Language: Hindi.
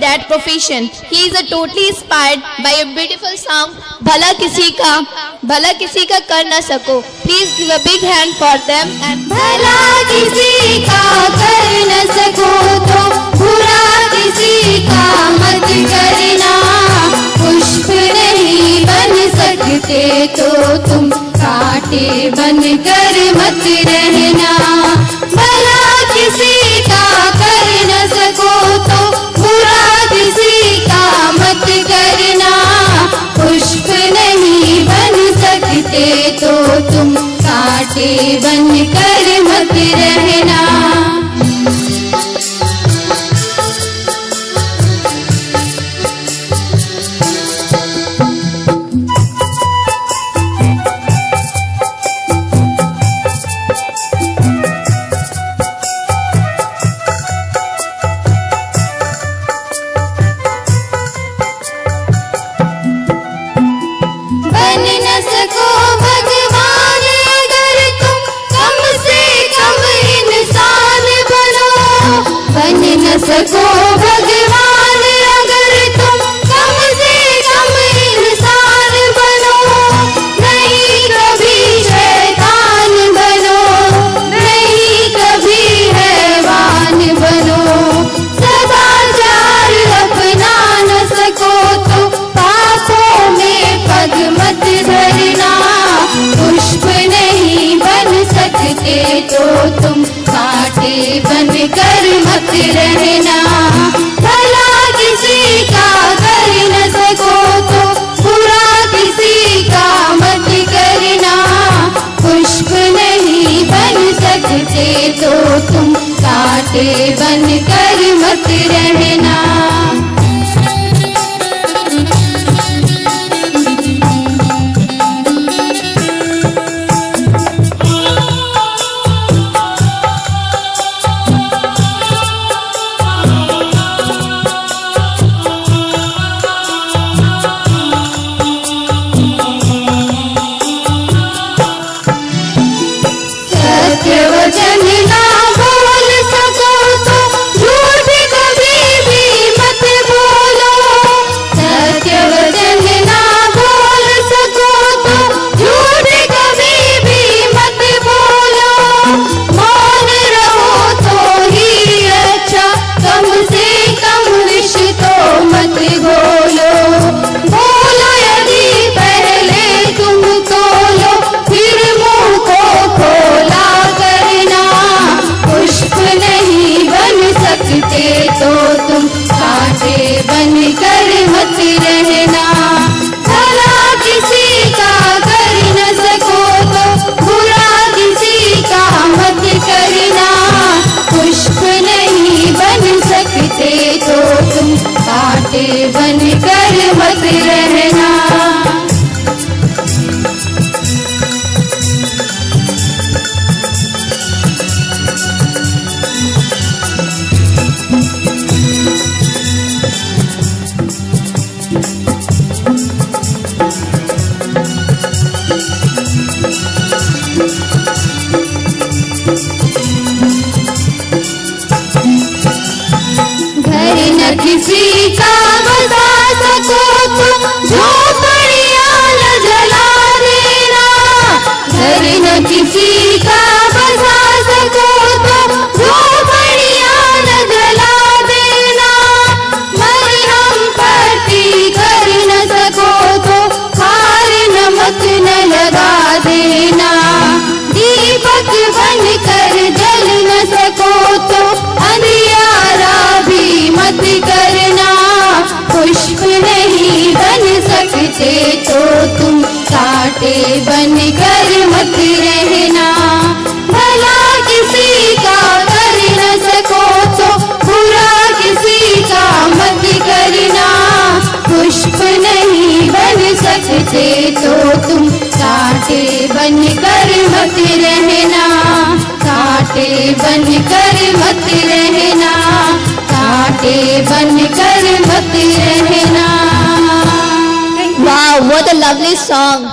that profession. He is totally inspired by a beautiful song, Bhala Kisi Ka Kar Na Sako. Please give a big hand for them. And भला किसी का कर न सको तो बुरा किसी का मत करना, पुष्प नहीं बन सकते तो तुम कांटे बन कर मत रहना। भला किसी का कर न सको तो बुरा किसी का मत करना, पुष्प नहीं बन सकते तो तुम कांटे बन कर मत रहना। बन न सको भगवान अगर तुम कम से कम इंसान बनो, बन न सको भगवान अगर तुम कम से कम इंसान बनो। नहीं कभी शैतान बनो, नहीं कभी हैवान बनो। सदाचार अपना न सको तो पापों में पग मत धरना, पुष्प नहीं बन सकते तो तुम कांटे बन कर मत रहना। भला किसी का कर न सको तो बुरा किसी का मत करना, पुष्प नहीं बन सकते तो तुम कांटे बन कर मत रहना। सत्य वचन ना बोल सको तो झूठ कभी भी मत बोलो। सत्य वचन ना बोल सको तो झूठ कभी भी मत बोलो। मौन रहो तो ही अच्छा, कम से कम विष तो मत घोलो। बोलो यदि पहले तुम खोलो फिर मुंह को खोला करना, पुष्प नहीं बन सकते तो तुम कांटे बन कर मत रहना। भला किसी का कर न सको तो बुरा किसी का मत करना, पुष्प नहीं बन सकते तो तुम कांटे बन कर मत रहना। घर न किसी का बसा सको तो झोपड़ियां न जला देना। घर न किसी का बसा सको तो झोपड़ियां न जला देना। मरहम पट्टी कर न सको तो खार नमक न लगा देना। दीपक बन कर जल न सको तो अंधियारा भी मत करना, पुष्प नहीं बन सकते तो तुम कांटे बन कर मत रहना। भला किसी का कर न सको तो बुरा किसी का मत करना, पुष्प नहीं बन सकते तो तुम कांटे बन कर मत रहना। कांटे बन कर मत रहना, कांटे बन कर मत रहना। wow, what a lovely song.